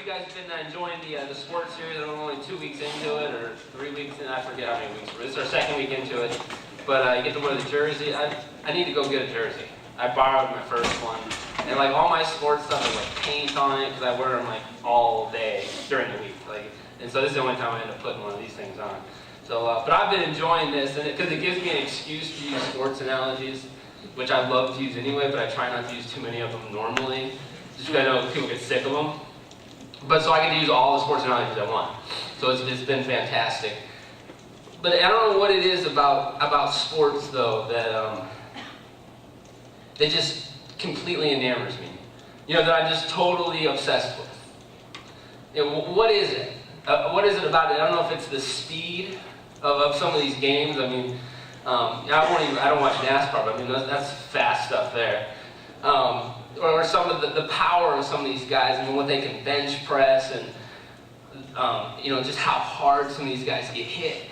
guys been enjoying the sports series? I'm only 2 weeks into it, or 3 weeks, and I forget how many weeks. This is our second week into it. But you get to wear the jersey. I need to go get a jersey. I borrowed my first one. And like all my sports stuff has like paint on it, because I wear them like all day during the week. And so this is the only time I end up putting one of these things on. So, but I've been enjoying this, and because it gives me an excuse to use sports analogies, which I love to use anyway, but I try not to use too many of them normally, just because I know people get sick of them. But so I get to use all the sports analogies I want. So it's been fantastic. But I don't know what it is about sports though that just completely enamors me. That I'm just totally obsessed with. What is it? What is it about it? I don't know if it's the speed of some of these games. I mean, I don't watch NASCAR, but I mean that's fast stuff there. Or some of the power of some of these guys. I mean, what they can bench press, and just how hard some of these guys get hit.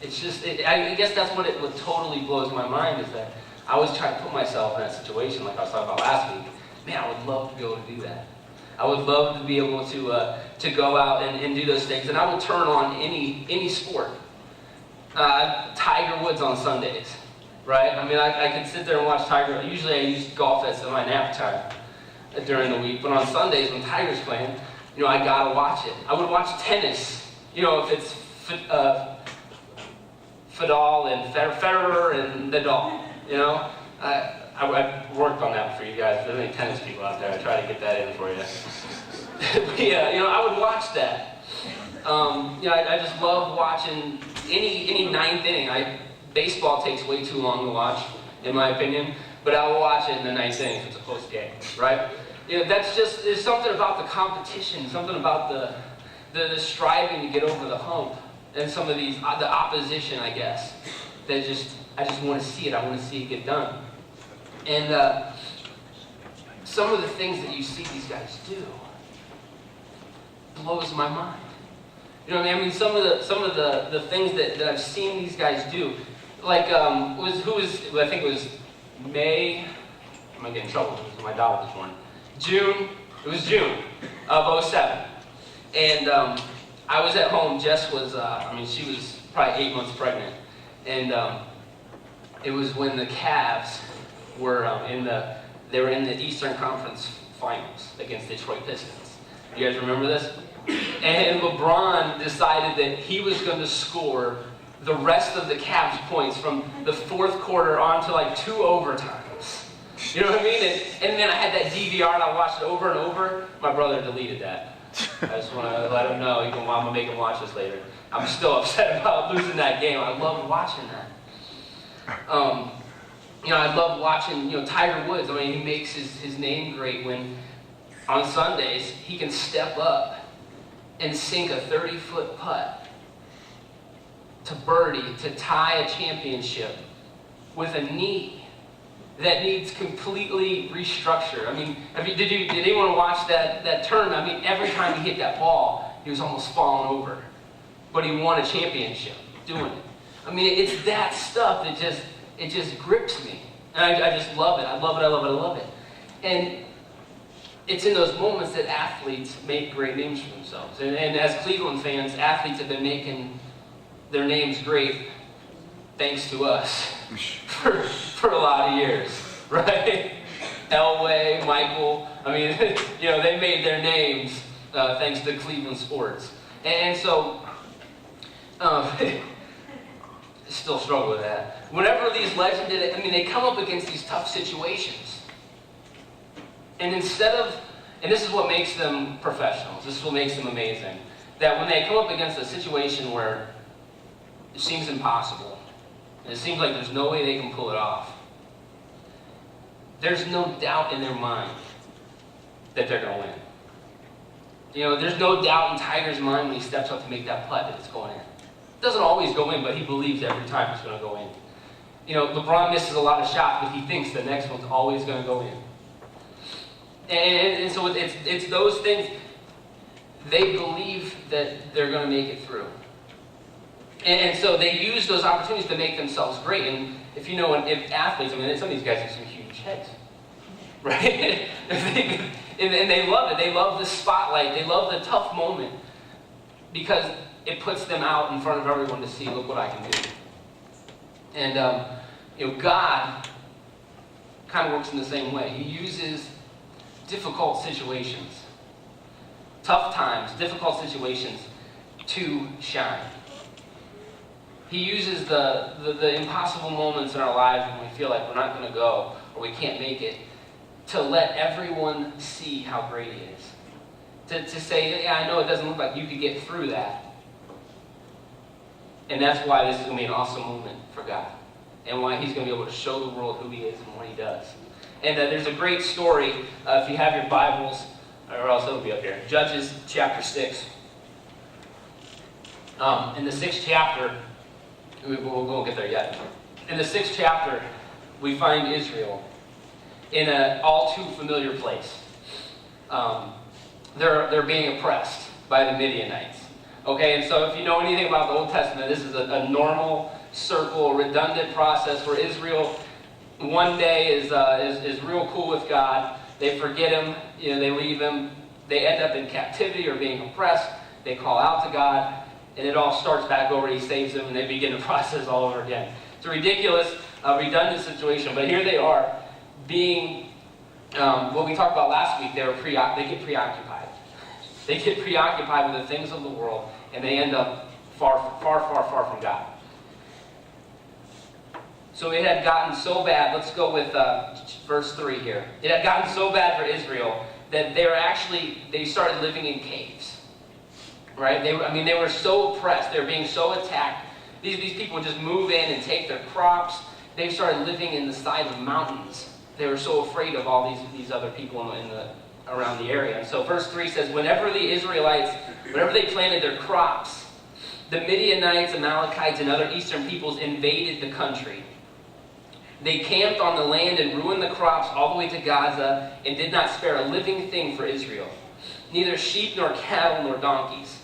It's just, I guess that's what totally blows my mind, is that I always try to put myself in that situation, like I was talking about last week. Man, I would love to be able to do that. I would love to be able to go out and do those things, and I will turn on any sport. Tiger Woods on Sundays, right? I mean, I could sit there and watch Tiger. Usually I use golf as my nap time during the week, but on Sundays when Tiger's playing, I gotta watch it. I would watch tennis, if it's Federer and Federer and Nadal, I worked on that for you guys. If there's any tennis people out there, I try to get that in for you. But yeah, I would watch that. I just love watching any ninth inning. Baseball takes way too long to watch, in my opinion, but I will watch it in the ninth inning if it's a close game, right? There's something about the competition, something about the striving to get over the hump, and some of the opposition, I guess, that I just want to see it. I want to see it get done. And some of the things that you see these guys do blows my mind. I mean, some of the things that I've seen these guys do, like I think it was May. I'm gonna get in trouble because my daughter this morning. June. It was June of 2007, and I was at home. Jess was, she was probably 8 months pregnant, and it was when the Cavs were in the Eastern Conference Finals against Detroit Pistons. You guys remember this? And LeBron decided that he was going to score the rest of the Cavs' points from the fourth quarter on to like 2 overtimes. You know what I mean? And then I had that DVR and I watched it over and over. My brother deleted that. I just want to let him know. I'm going to make him watch this later. I'm still upset about losing that game. I loved watching that. I love watching, Tiger Woods. I mean, he makes his name great when on Sundays he can step up and sink a 30-foot putt to birdie to tie a championship with a knee that needs completely restructured. I mean, did anyone watch that tournament? I mean, every time he hit that ball, he was almost falling over, but he won a championship doing it. I mean, it's that stuff that just grips me, and I just love it. I love it. And it's in those moments that athletes make great names for themselves. And as Cleveland fans, athletes have been making their names great thanks to us for a lot of years, right? Elway, Michael, they made their names thanks to Cleveland sports. And so, still struggle with that. Whenever these legends did it, they come up against these tough situations. And and this is what makes them professionals, this is what makes them amazing, that when they come up against a situation where it seems impossible, and it seems like there's no way they can pull it off, there's no doubt in their mind that they're going to win. There's no doubt in Tiger's mind when he steps up to make that putt that it's going in. It doesn't always go in, but he believes every time it's going to go in. LeBron misses a lot of shots, but he thinks the next one's always going to go in. And so it's those things. They believe that they're going to make it through. And so they use those opportunities to make themselves great. And if if athletes, some of these guys have some huge heads, right? And they love it. They love the spotlight. They love the tough moment because it puts them out in front of everyone to see, look what I can do. And, God kind of works in the same way. He uses difficult situations, tough times, difficult situations to shine. He uses the impossible moments in our lives when we feel like we're not going to go or we can't make it to let everyone see how great He is. To say, yeah, I know it doesn't look like you could get through that. And that's why this is going to be an awesome moment for God. And why He's going to be able to show the world who He is and what He does. And there's a great story, if you have your Bibles, or else it'll be up here. Judges chapter 6. In the 6th chapter, we won't get there yet. In the 6th chapter, we find Israel in an all too familiar place. They're being oppressed by the Midionites. Okay, and so if you know anything about the Old Testament, this is a normal, circle, redundant process where Israel one day is real cool with God. They forget Him, they leave Him. They end up in captivity or being oppressed. They call out to God, and it all starts back over. He saves them, and they begin the process all over again. It's a ridiculous, redundant situation, but here they are being, what we talked about last week, they get preoccupied. They get preoccupied with the things of the world, and they end up far from God. So it had gotten so bad. Let's go with verse 3 here. It had gotten so bad for Israel that they started living in caves. Right? They were so oppressed. They were being so attacked. These people would just move in and take their crops. They started living in the side of mountains. They were so afraid of all these other people around the area. And so verse 3 says, whenever they planted their crops, the Midianites, Amalekites, and other eastern peoples invaded the country. They camped on the land and ruined the crops all the way to Gaza and did not spare a living thing for Israel, neither sheep nor cattle nor donkeys.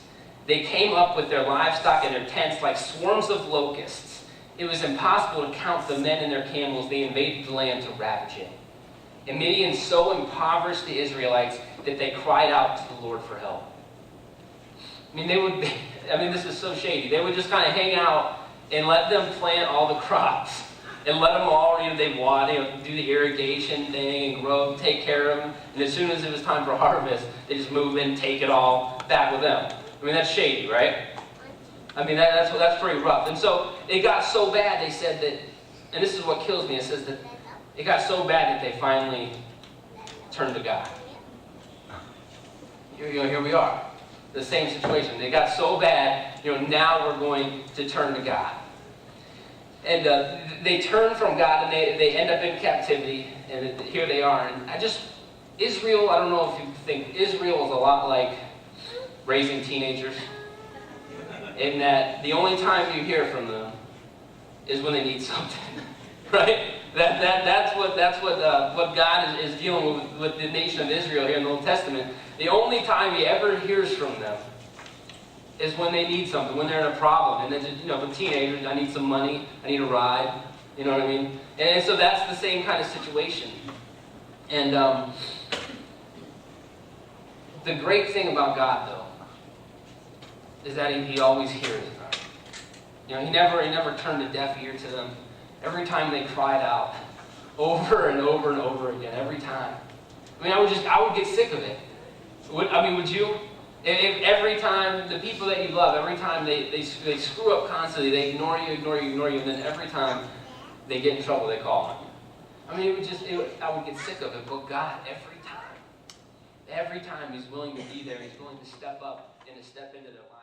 They came up with their livestock and their tents like swarms of locusts. It was impossible to count the men and their camels. They invaded the land to ravage it. And Midian so impoverished the Israelites that they cried out to the Lord for help. This is so shady. They would just kind of hang out and let them plant all the crops. And let them all, they do the irrigation thing and grow, take care of them. And as soon as it was time for harvest, they just move in, take it all back with them. That's shady, right? That's pretty rough. And so it got so bad, they said that, and this is what kills me, it says that it got so bad that they finally turned to God. Here we are. The same situation. They got so bad, now we're going to turn to God. And they turn from God and they end up in captivity, and here they are. And Israel, I don't know if you think, Israel is a lot like raising teenagers, in that the only time you hear from them is when they need something, right? That's what God is dealing with the nation of Israel here in the Old Testament. The only time He ever hears from them is when they need something, when they're in a problem. And then, the teenagers, I need some money, I need a ride, you know what I mean? And so that's the same kind of situation. And the great thing about God, though, is that He always hears them. He never turned a deaf ear to them. Every time they cried out, over and over and over again, every time. I would get sick of it. Would you? If every time, the people that you love, every time they screw up constantly, they ignore you, and then every time they get in trouble, they call on you. I would get sick of it, but God, every time He's willing to be there, He's willing to step up and to step into their life.